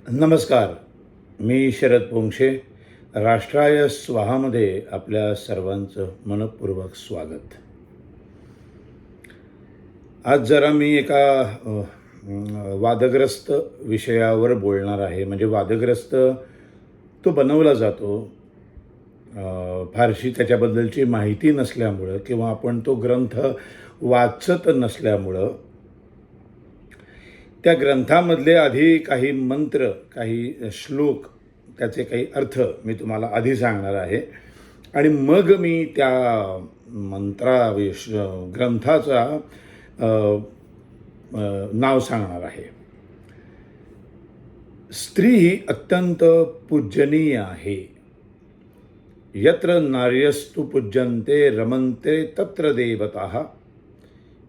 नमस्कार. मी शरद पोंक्षे. राष्ट्राय स्वाहामध्ये आपल्या सर्वांचं मनपूर्वक स्वागत. आज जरा मी एका वादग्रस्त विषयावर बोलणार आहे. म्हणजे वादग्रस्त तो बनवला जातो फारशी त्याच्याबद्दलची माहिती नसल्यामुळं किंवा आपण तो ग्रंथ वाचत नसल्यामुळं. त्या ग्रंथामधले आधी काही मंत्र, काही श्लोक, त्याचे काही अर्थ मी तुम्हाला आधी सांगणार आहे आणि मग मी त्या ग्रंथाचा नाव सांगणार आहे. स्त्री ही अत्यंत पूजनीय आहे. यत्र नार्यस्तु पूज्यन्ते रमन्ते तत्र देवताः,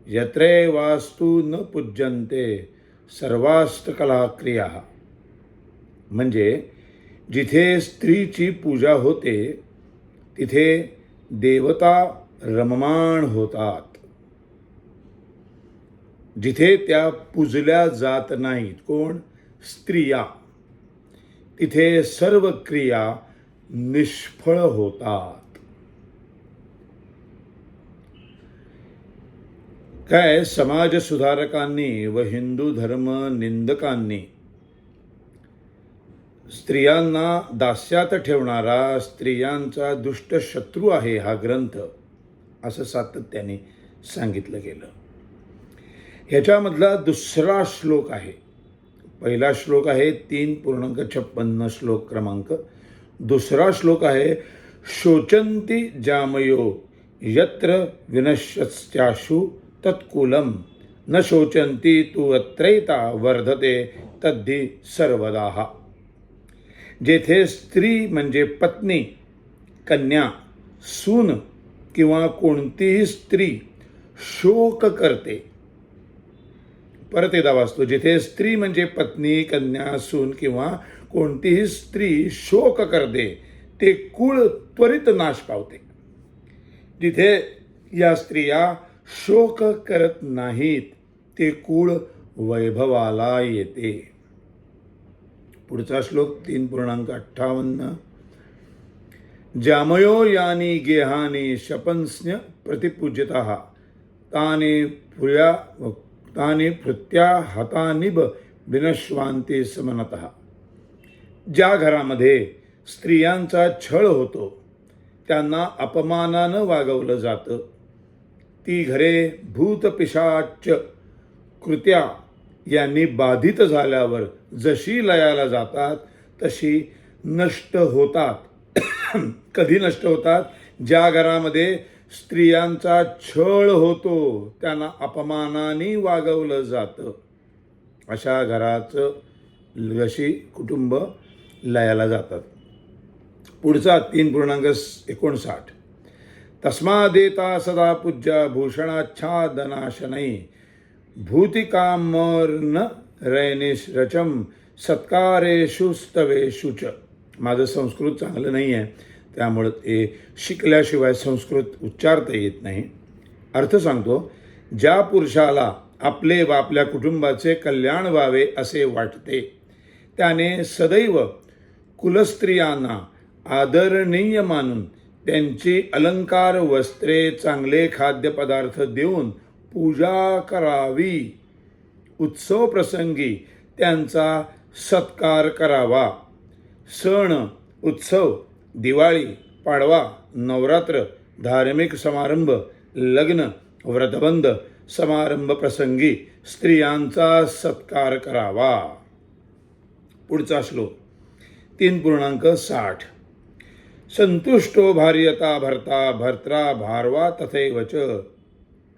यत्रैवास्तु न पूज्यन्ते सर्वास्त्रकलाक्रिया. म्हणजे जिथे स्त्रीची पूजा होते तिथे देवता रममाण होतात. जिथे त्या पूजल्या जात नाहीत, कोण? स्त्रिया, तिथे सर्व क्रिया निष्फळ होतात. काय समाजसुधारकांनी व हिंदू धर्म निंदकांनी स्त्रियांना दास्यात ठेवणारा स्त्रियांचा दुष्ट शत्रू आहे हा ग्रंथ, असं सातत्याने सांगितलं गेलं. ह्याच्यामधला दुसरा श्लोक आहे. पहिला श्लोक आहे 3.56 श्लोक क्रमांक. दुसरा श्लोक आहे शोचंती जामयो यत्र विनश्यत्याशु तत्कुलम न शोचंती तू अत्रैता वर्धते तद्धि सर्वदाः. जेथे स्त्री म्हणजे पत्नी, कन्या, सून किंवा कोणतीही स्त्री शोक करते. परत एकदा वाचतो. जिथे स्त्री म्हणजे पत्नी, कन्या, सून किंवा कोणतीही स्त्री शोक करते ते कुळ त्वरित नाश पावते. जिथे या स्त्रिया शोक करत नाहीत ते कुळ वैभवाला येते. पुढचा श्लोक 3.58. जामयो यानी गेहानी शपन्स्न्य प्रतिपूज्यतः तानि भृत्या हतानिब विनश्वान्ति समनतः. ज्या घरामध्ये स्त्रियांचा छळ होतो, त्यांना अपमानानं वागवलं जातं, ती घरे भूतपिशाच कृत्या यांनी बाधित झाल्यावर जशी लयाला जातात तशी नष्ट होतात. कधी नष्ट होतात? ज्या घरामध्ये स्त्रियांचा छळ होतो, त्यांना अपमानाने वागवलं जातं, अशा घराचं अशी कुटुंब लयाला जातात. पुढचा 3.59. तस्मादेता सदा पूज्या भूषणाच्छादनाशनै भूतिकामर्न रैनिरचम सत्कारेषु स्तवेषु च. माझं संस्कृत चांगलं नाही आहे, त्यामुळं ते शिकल्याशिवाय संस्कृत उच्चारता येत नाही. अर्थ सांगतो. ज्या पुरुषाला आपले व आपल्या कुटुंबाचे कल्याण व्हावे असे वाटते, त्याने सदैव कुलस्त्रियांना आदरणीय मानून त्यांची अलंकार, वस्त्रे, चांगले खाद्यपदार्थ देऊन पूजा करावी. उत्सव प्रसंगी त्यांचा सत्कार करावा. सण, उत्सव, दिवाळी, पाडवा, नवरात्र, धार्मिक समारंभ, लग्न, व्रतबंध समारंभ प्रसंगी स्त्रियांचा सत्कार करावा. पुढचा श्लोक 3.60. संतुष्टो भार्यता भर्ता भर्त्रा भारवा तथैवच.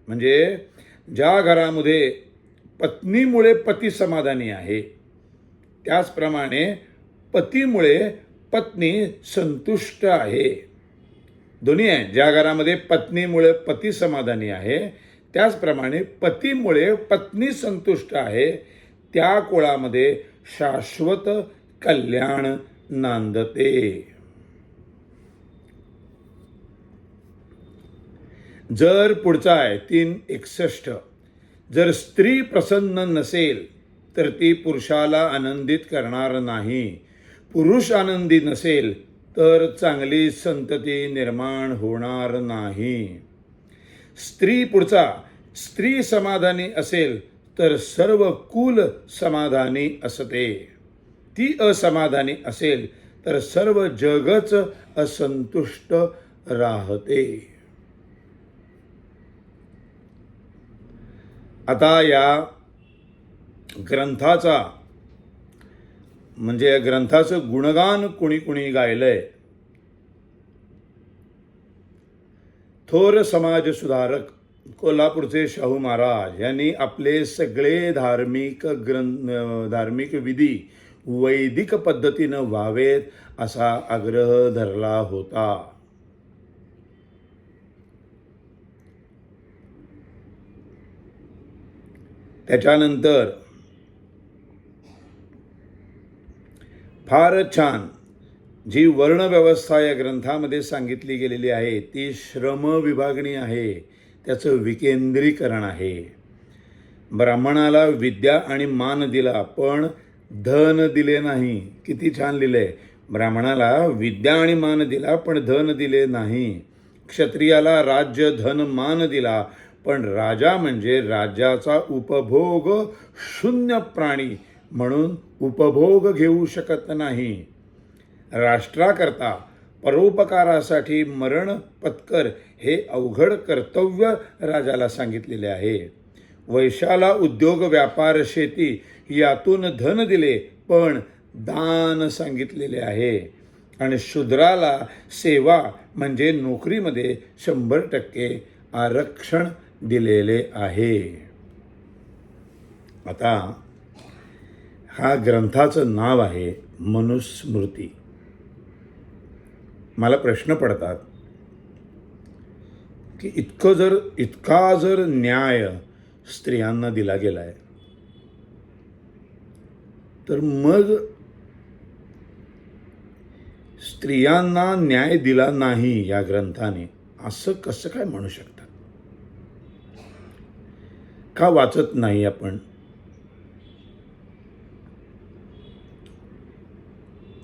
म्हणजे ज्या घरामध्ये पत्नीमुळे पती समाधानी आहे, त्याचप्रमाणे पतीमुळे पत्नी संतुष्ट आहे. दोन्ही आहे. ज्या घरामध्ये पत्नीमुळे पती समाधानी आहे, त्याचप्रमाणे पतीमुळे पत्नी संतुष्ट आहे. त्या कुळामध्ये शाश्वत कल्याण नांदते. जर पुढचा आहे 3.61. जर स्त्री प्रसन्न नसेल तर ती पुरुषाला आनंदित करणार नाही. पुरुष आनंदी नसेल तर चांगली संतती निर्माण होणार नाही. स्त्री समाधानी असेल तर सर्व कुल समाधानी असते. ती असमाधानी असेल तर सर्व जगच असंतुष्ट राहते. आता या ग्रंथाचा म्हणजे या ग्रंथाचं गुणगान कुणी कुणी गायलंय. थोर समाज सुधारक कोल्हापूरचे शाहू महाराज यांनी आपले सगळे धार्मिक विधी वैदिक पद्धतीनं व्हावेत असा आग्रह धरला होता. त्याच्यानंतर फार छान जी वर्णव्यवस्था या ग्रंथामध्ये सांगितली गेलेली आहे ती श्रम विभागणी आहे, त्याचं विकेंद्रीकरण आहे. ब्राह्मणाला विद्या आणि मान दिला पण धन दिले नाही. किती छान लिहिलंय. ब्राह्मणाला विद्या आणि मान दिला पण धन दिले नाही. क्षत्रियाला राज्य धन मान दिला पण राजा म्हणजे राज्याचा उपभोग शून्य प्राणी म्हणून उपभोग घेऊ शकत नाही. राष्ट्राकरता परोपकारासाठी मरण पत्कर हे अवघड कर्तव्य राजाला सांगितलेले आहे. वैश्याला उद्योग व्यापार शेती यातून धन दिले पण दान सांगितलेले आहे. आणि शूद्राला सेवा म्हणजे नोकरीमध्ये 100% आरक्षण दिलेले आहे. आता हा ग्रंथाचं नाव आहे मनुस्मृती. मला प्रश्न पडतात की इतका जर न्याय स्त्रियांना दिला गेलाय तर मग स्त्रियांना न्याय दिला नाही या ग्रंथाने असं कसं काय म्हणू शकतात? का वाचत नाही आपण?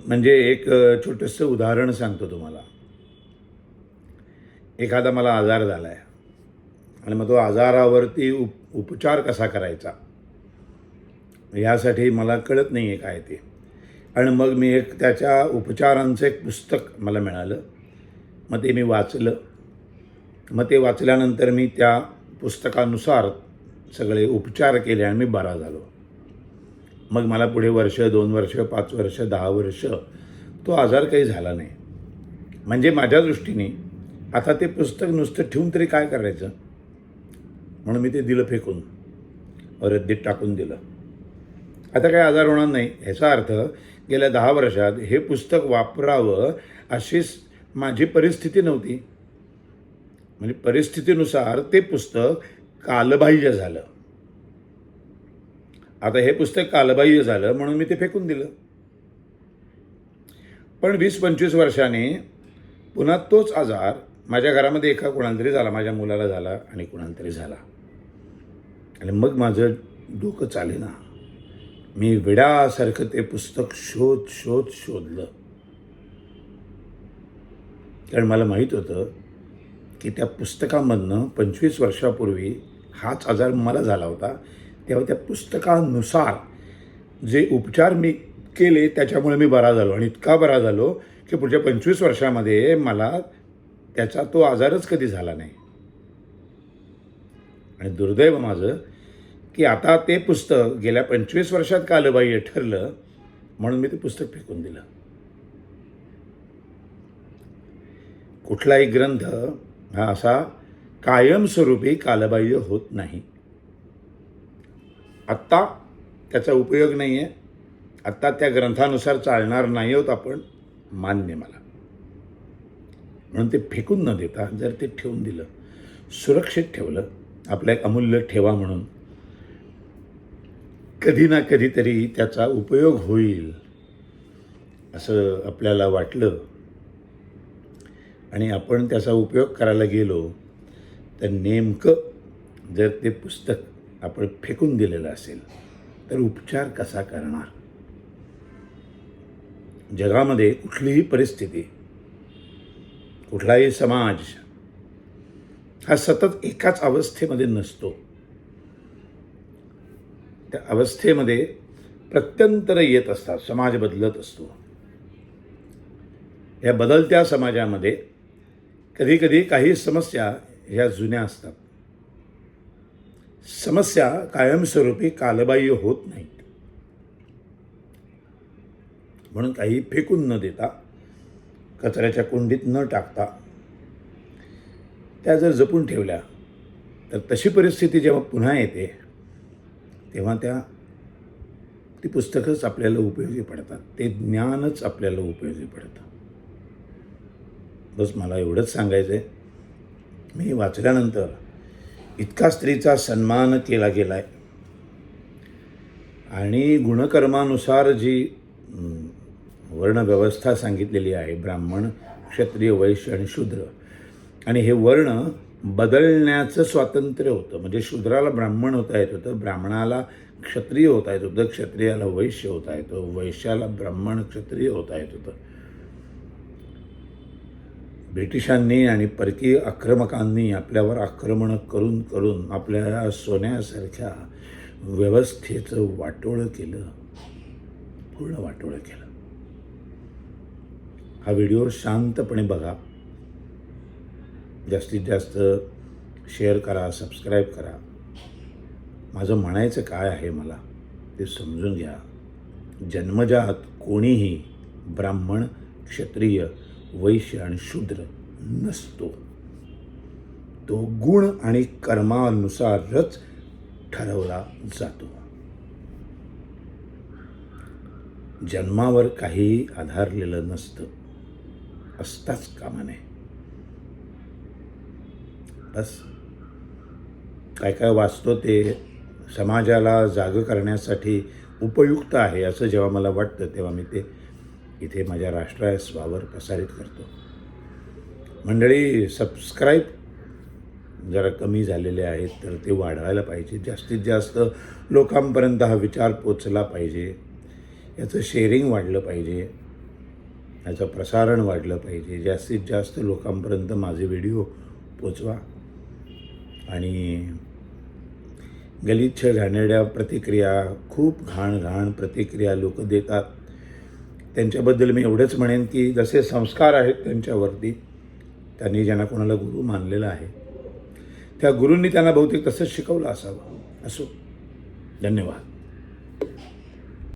म्हणजे एक छोटंसं उदाहरण सांगतो तुम्हाला. एखादा मला आजार झाला आहे आणि मग तो आजारावरती उपचार कसा करायचा यासाठी मला कळत नाही आहे काय ते. आणि मग मी त्याच्या उपचारांचं एक पुस्तक मला मिळालं. मग ते मी वाचलं. मग ते वाचल्यानंतर मी त्या पुस्तकानुसार सगळे उपचार केले आणि मी बरा झालो. मग मला पुढे वर्ष, 2 वर्ष, 5 वर्ष, 10 वर्ष तो आजार काही झाला नाही. म्हणजे माझ्या दृष्टीने आता ते पुस्तक नुसतं ठेवून तरी काय करायचं म्हणून मी ते दिलं फेकून, रद्दीत टाकून दिलं. आता काही आजार होणार नाही ह्याचा अर्थ गेल्या 10 वर्षात हे पुस्तक वापरावं अशी माझी परिस्थिती नव्हती. म्हणजे परिस्थितीनुसार ते पुस्तक कालबाह्य झालं. आता हे पुस्तक कालबाह्य झालं म्हणून मी ते फेकून दिलं. पण 20-25 वर्षांनी पुन्हा तोच आजार माझ्या घरामध्ये कोणाला तरी झाला, माझ्या मुलाला झाला आणि कोणाला तरी झाला. आणि मग माझं डोकं चालेना. मी विड्यासारखं ते पुस्तक शोधलं. कारण मला माहीत होतं की त्या पुस्तकामधनं 25 वर्षापूर्वी हाच आजार मला झाला होता. तेव्हा त्या पुस्तकानुसार जे उपचार मी केले त्याच्यामुळे मी बरा झालो. आणि इतका बरा झालो की पुढच्या 25 वर्षामध्ये मला त्याचा तो आजारच कधी झाला नाही. आणि दुर्दैव माझं की आता ते पुस्तक गेल्या 25 वर्षात कालबाह्य ठरलं म्हणून मी ते पुस्तक फेकून दिलं. कुठलाही ग्रंथ हा असा कायमस्वरूपी कालबाह्य होत नाही. आत्ता त्याचा उपयोग नाही आहे, आत्ता त्या ग्रंथानुसार चालणार नाही आहोत आपण, मान्य मला. म्हणून ते फेकून न देता जर ते ठेवून दिलं, सुरक्षित ठेवलं, आपल्या एक अमूल्य ठेवा म्हणून, कधी ना कधीतरी त्याचा उपयोग होईल असं आपल्याला वाटलं आणि आपण त्याचा उपयोग करायला गेलो तर नेमकं जर ते पुस्तक आपण फेकून दिलेलं असेल तर उपचार कसा करणार? जगामध्ये कुठलीही परिस्थिती, कुठलाही समाज हा सतत एकाच अवस्थेमध्ये नसतो. त्या अवस्थेमध्ये प्रत्यंतर येत असतात, समाज बदलत असतो. या बदलत्या समाजामध्ये कधीकधी काही समस्या ह्या जुन्या असतात. समस्या कायमस्वरूपी कालबाह्य होत नाहीत. म्हणून काही फेकून न देता, कचऱ्याच्या कुंडीत न टाकता त्या जर जपून ठेवल्या तर तशी परिस्थिती जेव्हा पुन्हा येते तेव्हा ती पुस्तकच आपल्याला उपयोगी पडतात, ते ज्ञानच आपल्याला उपयोगी पडतं. बस मला एवढंच सांगायचं आहे. मी वाचल्यानंतर इतका स्त्रीचा सन्मान केला गेला आहे आणि गुणकर्मानुसार जी वर्णव्यवस्था सांगितलेली आहे, ब्राह्मण, क्षत्रिय, वैश्य आणि शूद्र, आणि हे वर्ण बदलण्याचं स्वातंत्र्य होतं. म्हणजे शूद्राला ब्राह्मण होता येत होतं, ब्राह्मणाला क्षत्रिय होता येत होतं, क्षत्रियाला वैश्य होता येतं, वैश्याला ब्राह्मण क्षत्रिय होता येत होतं. ब्रिटिशांनी आणि परकीय आक्रमकांनी आपल्यावर आक्रमण करून करून आपल्या सोन्यासारख्या व्यवस्थेचं वाटोळं केलं, पूर्ण वाटोळं केलं. हा व्हिडिओ शांतपणे बघा, जास्तीत जास्त शेअर करा, सबस्क्राईब करा. माझं म्हणायचं काय आहे मला ते समजून घ्या. जन्मजात कोणीही ब्राह्मण, क्षत्रिय, वैश्य आणि शूद्र नसतो. तो गुण आणि कर्मानुसारच ठरवला जातो. जन्मावर काही आधारलेलं नसतं, असताच कामा नये. बस काय काय वाचतो ते समाजाला जागं करण्यासाठी उपयुक्त आहे असं जेव्हा मला वाटतं तेव्हा मी ते इथे माझ्या राष्ट्रायस्वावर प्रसारित करतो. मंडळी, सबस्क्राईब जरा कमी झालेले आहेत तर ते वाढवायला पाहिजे. जास्तीत जास्त लोकांपर्यंत हा विचार पोचला पाहिजे. याचं शेअरिंग वाढलं पाहिजे, याचं प्रसारण वाढलं पाहिजे. जास्तीत जास्त लोकांपर्यंत माझे व्हिडिओ पोचवा. आणि गलिच्छ घाणेरड्या प्रतिक्रिया, खूप घाण प्रतिक्रिया लोक देतात, त्यांच्याबद्दल मी एवढंच म्हणेन की जसे संस्कार आहेत त्यांच्यावरती, त्यांनी ज्यांना कोणाला गुरु मानलेला आहे त्या गुरूंनी त्यांना बहुतेक तसंच शिकवलं असावं. असो. धन्यवाद.